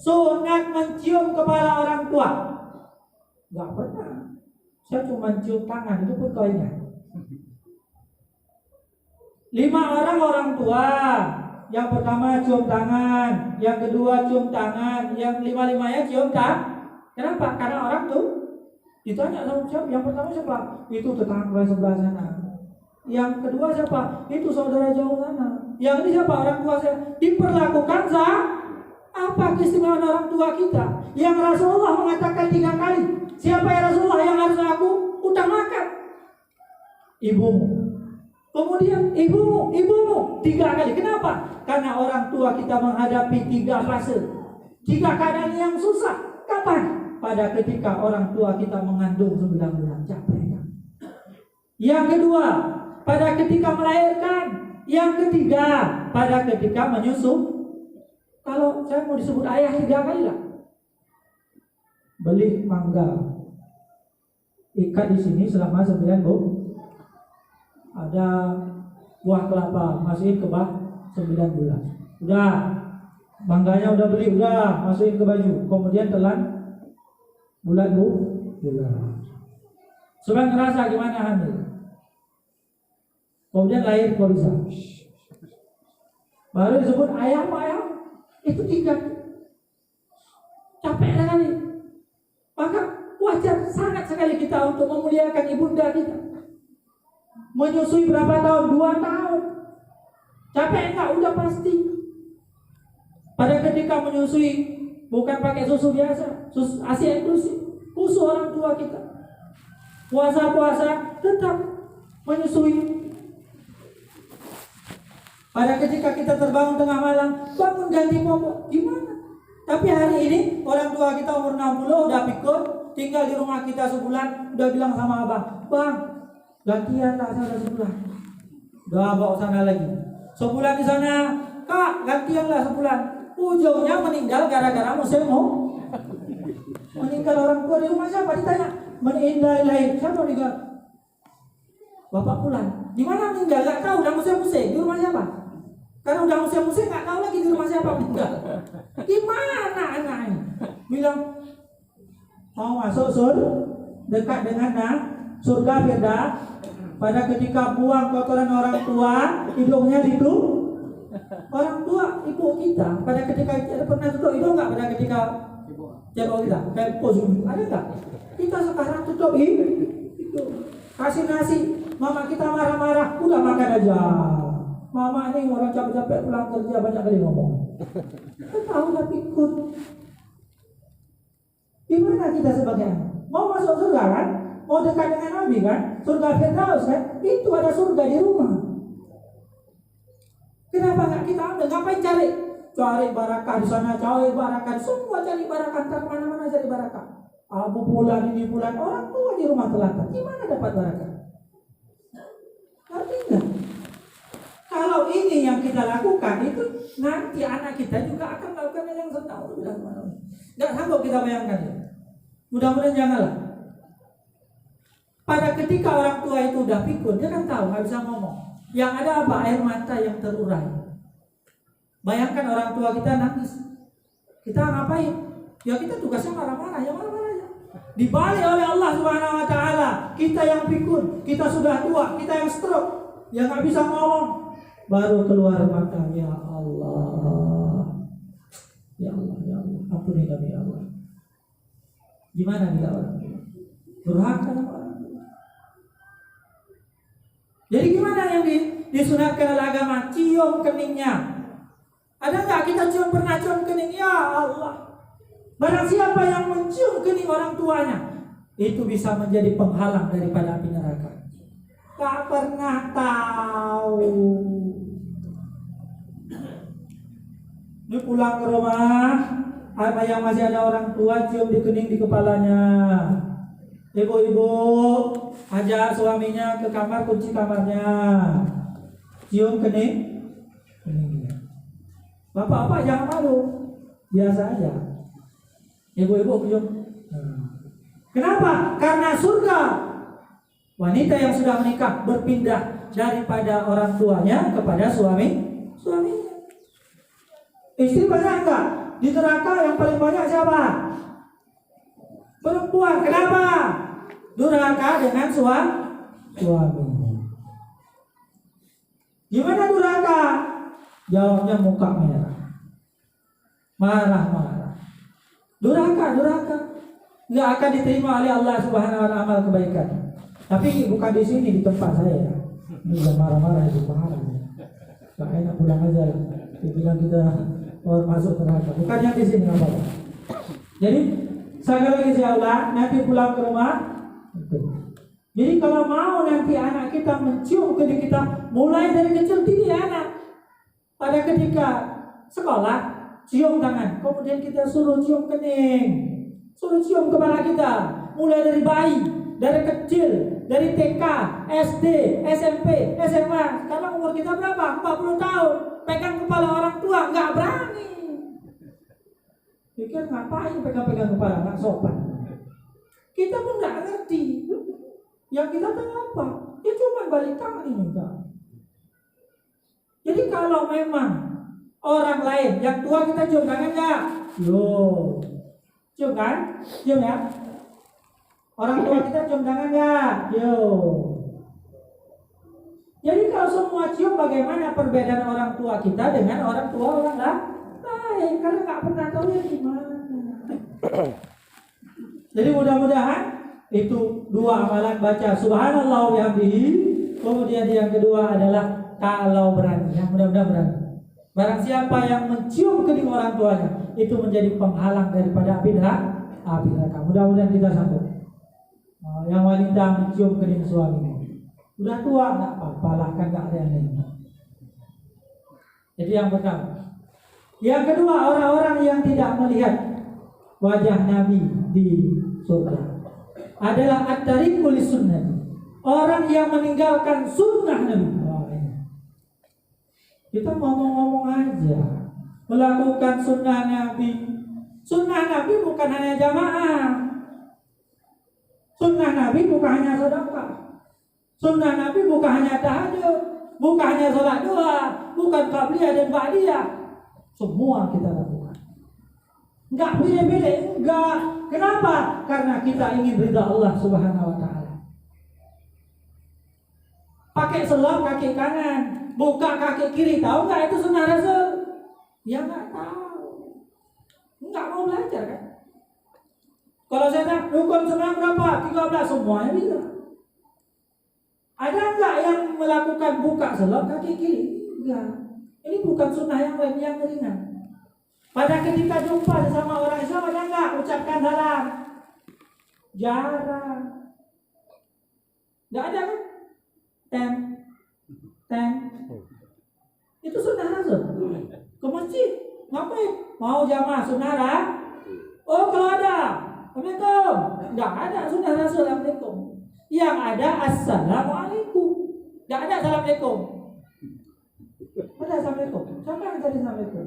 Sunat mencium kepala orang tua. Gak pernah. Saya cuma cium tangan, itu pun kau ingat. 5 orang tua. Yang pertama cium tangan, yang kedua cium tangan, yang 5-5-nya cium tangan. Kenapa? Karena orang tuh ditanya sama siapa? Yang pertama siapa? Itu tetangga sebelah sana. Yang kedua siapa? Itu saudara jauh sana. Yang ini siapa? Orang tua saya. Diperlakukan apa keistimewaan orang tua kita? Yang Rasulullah mengatakan 3 kali. Siapa ya Rasulullah yang harus aku utamakan? Ibumu. Kemudian ibumu 3 kali. Kenapa? Karena orang tua kita menghadapi 3 fase. 3 keadaan yang susah. Kapan? Pada ketika orang tua kita mengandung 9 bulan. Capek kan? Yang kedua, pada ketika melahirkan. Yang ketiga, pada ketika menyusu. Kalau saya mau disebut ayah 3 kali lah. Beli mangga, ikat di sini selama 9 bulan. Ada buah kelapa, masukin ke bak 9 bulan. Udah, mangganya udah beli, udah masukin ke baju. Kemudian telan bulan. Coba ngerasa gimana hamil. Kemudian lahir kok bisa. Baru disebut ayam. Itu 3. Capek sekali. Maka wajar sangat sekali kita untuk memuliakan ibunda kita. Menyusui berapa tahun? 2 tahun. Capek enggak? Udah pasti. Pada ketika menyusui bukan pakai susu biasa, susu ASI inklusif, susu orang tua kita. Puasa tetap menyusui. Pada ketika kita terbangun tengah malam, bangun ganti popok, gimana? Tapi hari ini orang tua kita umur 60 udah pikun, tinggal di rumah kita sebulan, udah bilang sama abang, bang, gantian lah saya sebulan. Udah bawa sana lagi. Sebulan di sana, kak, gantian lah sebulan. Ujungnya meninggal gara-gara musim mau. Meninggal orang tua di rumah siapa? Ditanya. Meninggal lain. Siapa meninggal? Bapak pulang. Di mana meninggal? Gak tahu. Udah musim-musim. Di rumah siapa? Karena udah musim-musim gak tahu lagi di rumah siapa meninggal. Gimana anaknya? Bilang, mau masuk dekat dengan surga beda. Pada ketika buang kotoran orang tua, hidungnya itu orang tua ibu kita. Pada ketika kita pernah tutup hidung nggak? Pada ketika cebok kita, kayak posum ada nggak? Kita sekarang tutup hidung, kasih nasi. Mama kita marah-marah, udah makan aja. Mama ini orang capek-capek pulang kerja banyak kali ngomong. Kita tahu udah pikun. Gimana kita sebagai anak? Mau masuk surga kan? Mau dekat dengan Nabi kan? Surga Firdaus kan? Itu ada surga di rumah. Kenapa nggak kita ambil? Ngapain cari? Cari barakah di sana, cari barakah. Semua cari barakah, tak mana-mana cari barakah. Abu bulan ini bulan orang tua di rumah telantar. Gimana dapat barakah? Artinya, kalau ini yang kita lakukan itu nanti anak kita juga akan melakukan yang senang. Nggak sanggup kita bayangkan ya. Mudah-mudahan janganlah. Pada ketika orang tua itu udah pikun, dia kan tahu, nggak bisa ngomong. Yang ada apa? Air mata yang terurai. Bayangkan orang tua kita nangis. Kita ngapain? Ya kita tugasnya marah-marah, ya marah-marah ya. Dibalik oleh Allah Subhanahu Wa Taala. Kita yang pikun, kita sudah tua, kita yang stroke, yang nggak bisa ngomong. Baru keluar mata, ya Allah, ya Allah, ya Allah, ampuni kami ya Allah. Gimana kita orang tua? Durhaka sama orang. Jadi gimana yang disunatkan oleh agama? Cium keningnya. Ada nggak kita pernah cium kening? Ya Allah. Barang siapa yang mencium kening orang tuanya, itu bisa menjadi penghalang daripada api neraka. Tak pernah tahu. Ini pulang ke rumah, apa yang masih ada orang tua cium di kening di kepalanya. Ibu-ibu ajak suaminya ke kamar, kunci kamarnya, cium keningnya. Bapak-bapak jangan malu, biasa aja. Ibu-ibu cium. Kenapa? Karena surga wanita yang sudah menikah berpindah daripada orang tuanya kepada suaminya. Istri banyak enggak? Di neraka yang paling banyak siapa? Perempuan. Kenapa? Durhaka dengan suami. Gimana durhaka? Jawabnya muka merah, marah-marah. Durhaka nggak akan diterima oleh Allah Subhanahu Wa Taala amal kebaikan. Tapi bukan di sini, di tempat saya. Ini udah marah-marah itu marah. Gak enak pulang aja. Dibilang kita masuk neraka. Bukan yang di sini apa? Jadi sekali lagi saya ulang, nanti pulang ke rumah. Jadi kalau mau nanti anak kita mencium kening kita, mulai dari kecil didik anak. Pada ketika sekolah, cium tangan, kemudian kita suruh cium kening, suruh cium kepala kita, mulai dari bayi, dari kecil, dari TK, SD, SMP, SMA. Sekarang umur kita berapa? 40 tahun. Pegang kepala orang tua nggak berani. Pikir ngapain pegang-pegang kepala, nggak sopan. Kita pun nggak ngerti. Yang kita tahu apa? Ya cuma balik tangan ini kan. Jadi kalau memang orang lain yang tua kita cium tangan nggak? Yo, cium kan? Cium ya. Orang tua kita cium tangan nggak? Yo. Jadi kalau semua cium, bagaimana perbedaan orang tua kita dengan orang tua orang lain? Karena nggak pernah tahu ya gimana. Jadi mudah-mudahan itu dua amalan baca subhanallah wa bihamdihi. Kemudian yang kedua adalah kalau berani, yang mudah-mudahan berani. Barang siapa yang mencium kening orang tuanya, itu menjadi penghalang daripada api neraka. Mudah-mudahan kita sambut. Yang wanita mencium kening suaminya, udah tua nggak apa-apa lah, kan nggak ada yang lain. Itu yang pertama. Yang kedua, orang-orang yang tidak melihat wajah Nabi di surga adalah at-tariqul sunnah. Orang yang meninggalkan sunnah Nabi. Kita ngomong-ngomong aja, melakukan sunnah Nabi. Sunnah Nabi bukan hanya jamaah. Sunnah Nabi bukan hanya sedekah. Sunnah Nabi bukan hanya tahajud, bukan hanya sholat doa, bukan qabliyah dan ba'diyah. Semua kita lakukan. Enggak pilih-pilih, enggak. Kenapa? Karena kita ingin ridha Allah Subhanahu wa taala. Pakai selop kaki kanan, buka kaki kiri, tahu nggak itu sunnah Rasul? Ya nggak tahu, nggak mau belajar kan? Kalau saya tanya rukun Islam berapa? 13, semuanya bisa. Ada nggak yang melakukan buka selop kaki kiri? Enggak. Ini bukan sunnah yang lain yang ringan. Pada ketika jumpa sama orang Islam ada nggak ucapkan salam? Jarang. Nggak ada kan? Ten. Itu sunnah Rasul. Ke masjid, ngapain? Mau jamaah sunnah Rasul? Oh kalau ada, Assalamualaikum. Nggak ada sunnah Rasul, Assalamualaikum. Yang ada Assalamualaikum. Nggak ada Assalamualaikum. Ada Assalamualaikum. Siapa yang tadi Assalamualaikum?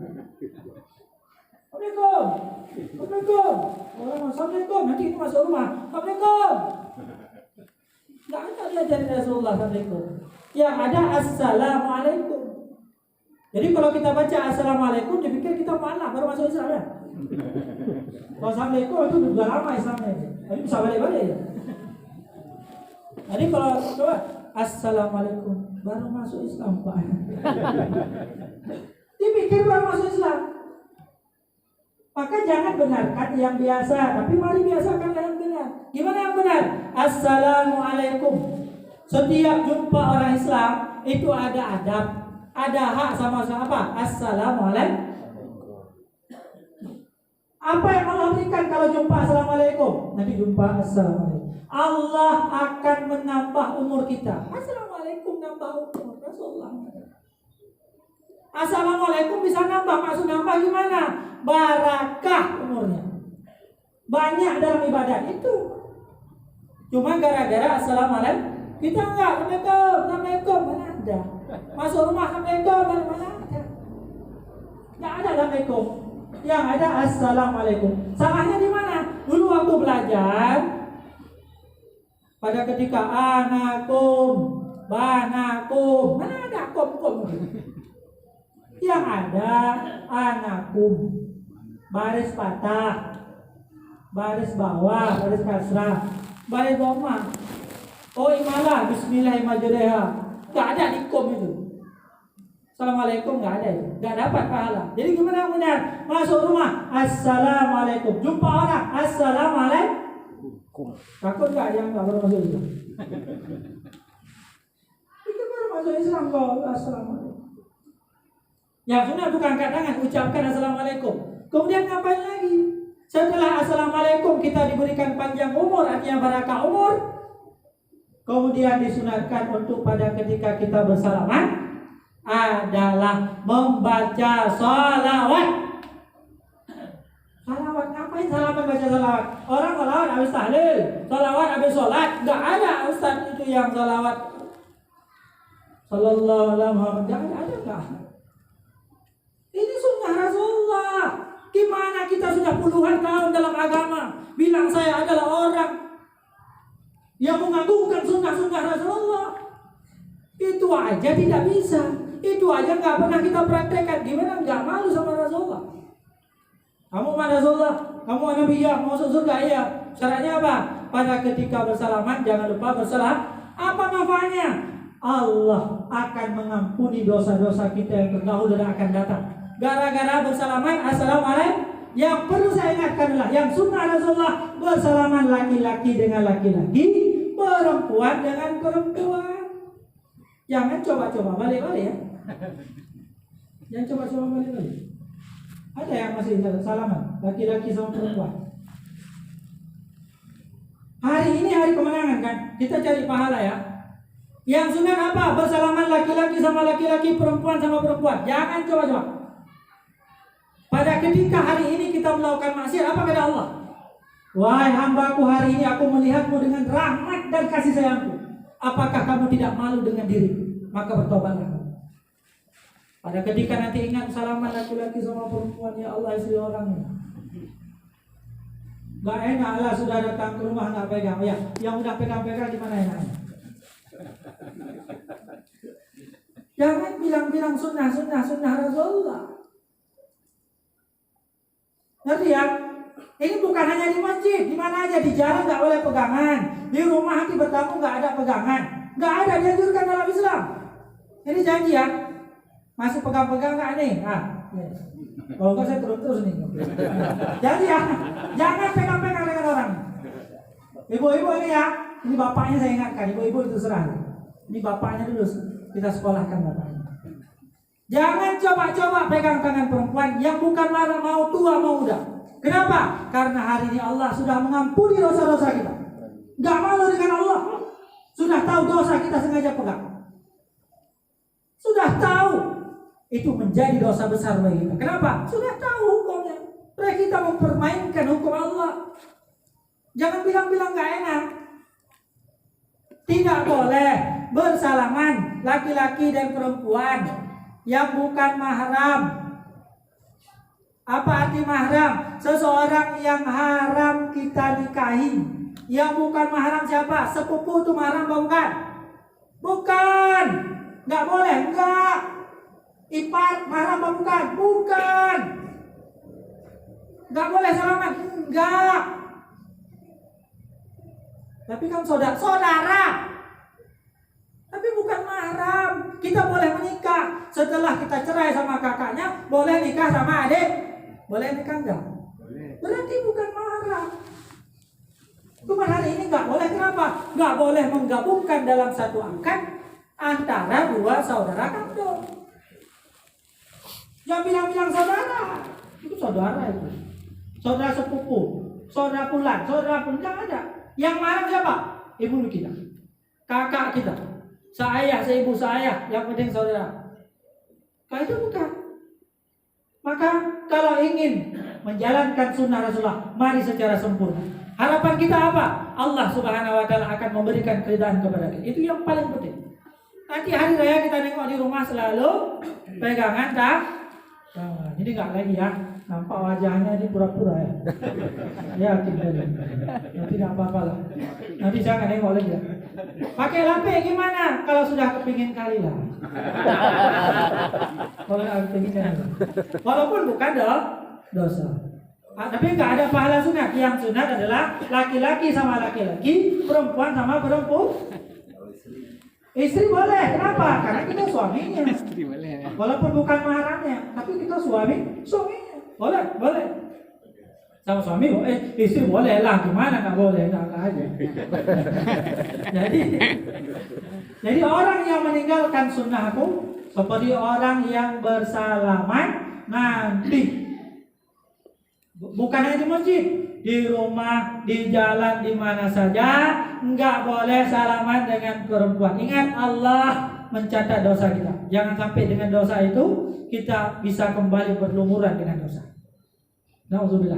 Assalamualaikum. Assalamualaikum. Assalamualaikum. Nanti itu masuk rumah. Assalamualaikum. Nggak ada dia dari Rasulullah Assalamualaikum. Yang ada Assalamualaikum. Jadi kalau kita baca Assalamualaikum dipikir kita malah baru masuk Islam ya. Kalau Assalamualaikum itu sudah lama Islamnya. Tapi bisa balik-balik ya. Jadi kalau coba Assalamualaikum baru masuk Islam Pak. Dipikir baru masuk Islam. Maka jangan benarkan yang biasa, tapi mari biasakan yang benar. Gimana yang benar? Assalamualaikum. Setiap jumpa orang Islam itu ada adab, ada hak sama-sama apa? Assalamualaikum. Apa yang Allah berikan kalau jumpa Assalamualaikum? Nanti jumpa Assalamualaikum. Allah akan menambah umur kita. Assalamualaikum nambah umur Rasulullah. Assalamualaikum bisa nambah, maksud nambah gimana? Barakah umurnya. Banyak dalam ibadat itu. Cuma gara-gara Assalamualaikum kita enggak, Assalamualaikum, mana ada? Masuk rumah Assalamualaikum, mana ada? Enggak ada Assalamualaikum. Yang ada Assalamualaikum. Salahnya di mana? Dulu waktu belajar, pada ketika anakum, banakum, mana ada kom. Yang ada anakum, baris patah, baris bawah, baris kasrah, baris dhamma. Oh imalah, bismillahirrahmanirrahim. Gak ada di kom itu. Assalamualaikum gak ada itu, gak dapat pahala. Jadi gimana yang benar? Masuk rumah, Assalamualaikum. Jumpa orang, Assalamualaikum. Takut gak yang gak baru masuk Islam? Itu baru masuk Islam kok, Assalamualaikum. Yang sunnah bukan angkat tangan, ucapkan Assalamualaikum. Kemudian ngapain lagi? Setelah Assalamualaikum kita diberikan panjang umur, artinya barakah umur. Kemudian disunatkan untuk pada ketika kita bersalaman adalah membaca salawat. Salawat, ngapain salaman baca salawat? Orang salawat habis tahlil, salawat habis sholat. Gak ada ustaz itu yang salawat sallallahu alaihi wasallam. Gak ada gak? Ini sunnah Rasulullah. Gimana kita sudah puluhan tahun dalam agama bilang saya adalah orang yang mengagungkan sunnah-sunnah Rasulullah. Itu aja tidak bisa. Itu aja nggak pernah kita praktekkan. Gimana nggak malu sama Rasulullah? Kamu sama Rasulullah, kamu Nabi ya, masuk surga ya. Syaratnya apa? Pada ketika bersalaman jangan lupa bersalam. Apa manfaatnya? Allah akan mengampuni dosa-dosa kita yang terdahulu dan akan datang. Gara-gara bersalaman Assalamualaikum. Yang perlu saya ingatkan adalah yang sunnah Rasulullah bersalaman laki-laki dengan laki-laki, perempuan dengan perempuan. Jangan coba-coba balik-balik ya. Jangan coba-coba balik-balik. Ada yang masih salaman laki-laki sama perempuan. Hari ini hari kemenangan kan? Kita cari pahala ya. Yang sunat apa? Bersalaman laki-laki sama laki-laki, perempuan sama perempuan. Jangan coba-coba. Pada ketika hari ini kita melakukan maksiat, apa kata Allah? Wahai hambaku, hari ini aku melihatmu dengan rahmat dan kasih sayangku. Apakah kamu tidak malu dengan dirimu? Maka bertobatlah. Pada ketika nanti ingat salaman laki-laki sama perempuan, ya Allah istri orang. Gak enak lah sudah datang ke rumah nggak pegang. Ya, yang udah pegang-pegang gimana enaknya? Jangan bilang-bilang sunnah Rasulullah. Ngerti ya? Ini bukan hanya di masjid, di mana aja, di jalan nggak boleh pegangan, di rumah nanti bertamu nggak ada pegangan, nggak ada, dianjurkan dalam Islam. Ini janji ya, masih pegang-pegang nggak nih? Yes. Kalau nggak saya terus nih. Jadi ya, jangan pegang-pegang dengan orang. Ibu-ibu ini ya, ini bapaknya saya ingatkan, ibu-ibu itu serah. Ini bapaknya dulu kita sekolahkan bapaknya. Jangan coba-coba pegang tangan perempuan yang bukan marah, mau tua mau muda. Kenapa? Karena hari ini Allah sudah mengampuni dosa-dosa kita. Gak malu dengan Allah. Sudah tahu dosa kita sengaja pegang. Sudah tahu itu menjadi dosa besar bagi kita. Kenapa? Sudah tahu hukumnya. Mereka kita mempermainkan hukum Allah. Jangan bilang-bilang gak enak. Tidak boleh bersalaman laki-laki dan perempuan yang bukan mahram. Apa arti mahram? Seseorang yang haram kita nikahi. Yang bukan mahram siapa? Sepupu itu mahram bukan? Bukan. Nggak boleh, enggak. Ipar mahram bukan? Bukan. Nggak boleh salaman? Enggak. Tapi kan saudara. Tapi bukan mahram. Kita boleh menikah. Setelah kita cerai sama kakaknya, boleh nikah sama adik. Boleh nikah enggak? Berarti bukan mahram. Cuma hari ini enggak boleh. Kenapa? Enggak boleh menggabungkan dalam satu angkat antara dua saudara kandung. Jangan bilang-bilang saudara. Itu saudara itu. Saudara sepupu, saudara pulan, saudara pun enggak ada. Yang mahram siapa? Ibu kita, kakak kita, seayah, seibu, seayah. Yang penting saudara. Kalau itu bukan. Maka kalau ingin menjalankan sunnah Rasulullah, mari secara sempurna. Harapan kita apa? Allah Subhanahu wa taala akan memberikan keridhaan kepada kita. Itu yang paling penting. Nanti hari raya kita nengok di rumah selalu pegangan tak? Nah, jadi enggak lagi ya. Nampak wajahnya di pura-pura ya. Ya, nanti enggak apa-apa lah. Nanti jangan nengok lagi ya. Pakai lampe gimana? Kalau sudah kepingin kali lah. Kalau kepingin kali. Walaupun bukan dosa. Tapi nggak ada pahala sunat. Yang sunat adalah laki-laki sama laki-laki, perempuan sama perempuan. Istri boleh. Kenapa? Karena kita suaminya. Walaupun bukan mahramnya, tapi kita suaminya. Boleh. Sama suami boleh, istri boleh lah. Gimana nggak boleh? Nggak aja. Jadi orang yang meninggalkan sunnahku seperti orang yang bersalaman nanti. Bukan hanya di masjid, di rumah, di jalan, di mana saja, enggak boleh salaman dengan perempuan. Ingat, Allah mencatat dosa kita. Jangan sampai dengan dosa itu kita bisa kembali berlumuran dengan dosa. Nauzubillah.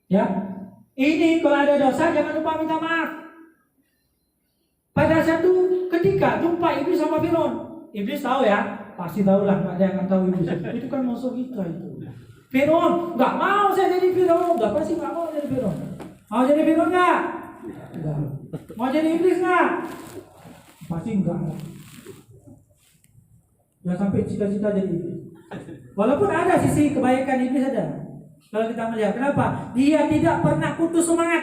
Ya, ini kalau ada dosa jangan lupa minta maaf. Pada satu ketika jumpa iblis sama Firaun. Iblis tahu ya, pasti tahu lah, nggak ada yang nggak tahu iblis. Itu kan musuh kita itu. Firaun, nggak mau saya jadi Firaun. Nggak pasti nggak mau jadi Firaun. Mau jadi Firaun nggak? Enggak. Mau jadi iblis nggak? Pasti enggak. Ya sampai cita-cita jadi iblis. Walaupun ada sisi kebaikan iblis ada. Kalau kita melihat, kenapa? Dia tidak pernah putus semangat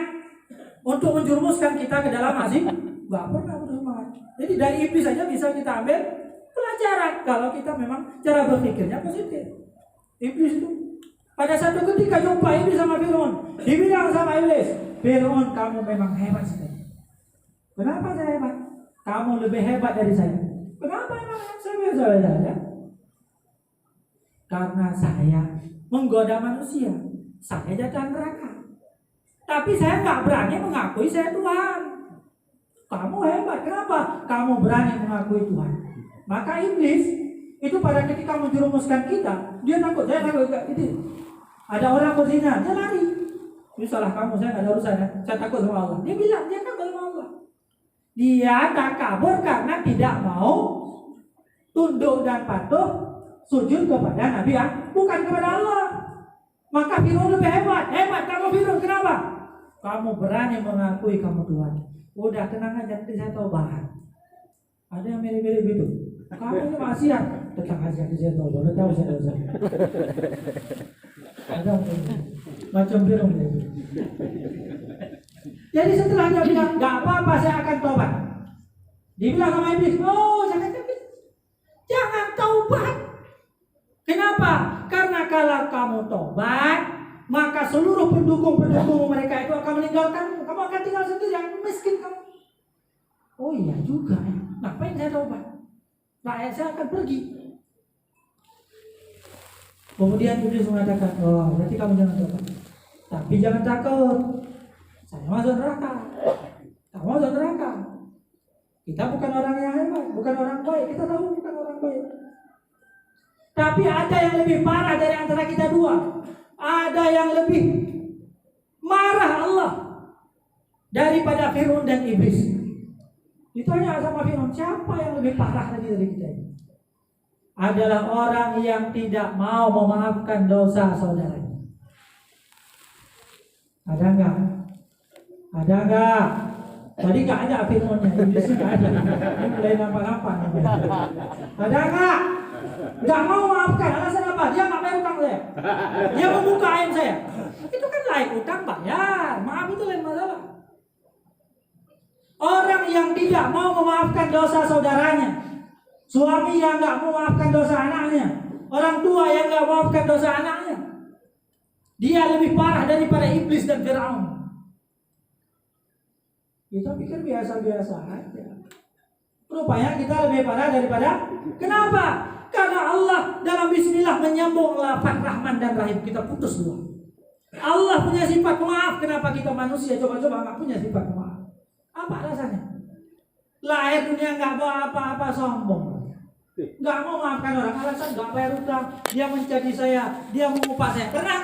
untuk menjerumuskan kita ke dalam maksiat. Nggak pernah putus semangat. Jadi dari iblis saja bisa kita ambil pelajaran kalau kita memang cara berpikirnya positif. Iblis itu pada satu ketika jumpa iblis sama Firaun, dibilang sama iblis, Firaun kamu memang hebat sekali. Kenapa saya hebat? Kamu lebih hebat dari saya. Kenapa emang saya biasa? Karena saya menggoda manusia, saya jatuh neraka. Tapi saya nggak berani mengakui saya Tuhan. Kamu hebat, kenapa? Kamu berani mengakui Tuhan. Maka iblis itu pada ketika menjerumuskan kita, dia takut, saya takut itu. Ada orang berzina, dia lari. Ini salah kamu, saya nggak ada urusan ya. Saya takut sama Allah. Dia bilang, dia takut sama Allah. Dia tak kabur karena tidak mau tunduk dan patuh sujud kepada Nabi, bukan kepada Allah. Maka Fir'aun lebih hebat. Hebat kamu Fir'aun, kenapa? Kamu berani mengakui kamu Tuhan. Udah tenang aja, nanti saya taubat. Ada yang mirip-mirip gitu. Kamu ini maksiat, tetap aja saya taubat. Udah tahu saya dosa. Ada macam Fir'aun gitu. Jadi setelah dia bilang, gak apa-apa saya akan taubat. Dibilang sama iblis, oh jangan taubat. Kenapa? Karena kalau kamu taubat, maka seluruh pendukung-pendukung mereka itu akan meninggalkanmu. Kamu akan tinggal sendiri, yang miskin kamu. Oh iya juga ya. Ngapain saya taubat? Rakyat saya akan pergi. Kemudian iblis mengatakan, oh berarti kamu jangan taubat. Tapi jangan takut, saya masuk neraka. Kamu masuk neraka. Kita bukan orang yang hebat, bukan orang baik. Kita tahu bukan orang baik. Tapi ada yang lebih parah dari antara kita dua. Ada yang lebih marah Allah daripada Fir'aun dan iblis. Ditanya sama Fir'aun, siapa yang lebih parah lagi dari kita ini? Adalah orang yang tidak mau memaafkan dosa saudaranya. Ada enggak? Ada enggak? Tadi enggak ada Fir'aunnya, iblisnya enggak ada. Ini mulai nampak-nampak. Ada enggak? Enggak mau maafkan, alasan apa? Dia enggak bayar utang saya. Dia membuka aib saya. Itu kan lain utang bayar. Maaf itu lain masalah. Orang yang tidak mau memaafkan dosa saudaranya, suami yang enggak mau memaafkan dosa anaknya, orang tua yang enggak memaafkan dosa anaknya, dia lebih parah daripada iblis dan Fir'aun. Kita pikir biasa-biasa aja. Rupanya kita lebih parah daripada. Kenapa? Karena Allah dalam bismillah menyambung lafaz Rahman dan Rahim. Kita putus dua. Allah punya sifat maaf. Kenapa kita manusia coba-coba nggak punya sifat maaf? Apa alasannya? Lahir dunia nggak mau apa-apa, sombong. Nggak mau maafkan orang. Alasan nggak bayar utang. Dia mencaci saya. Dia mengupah saya. Karena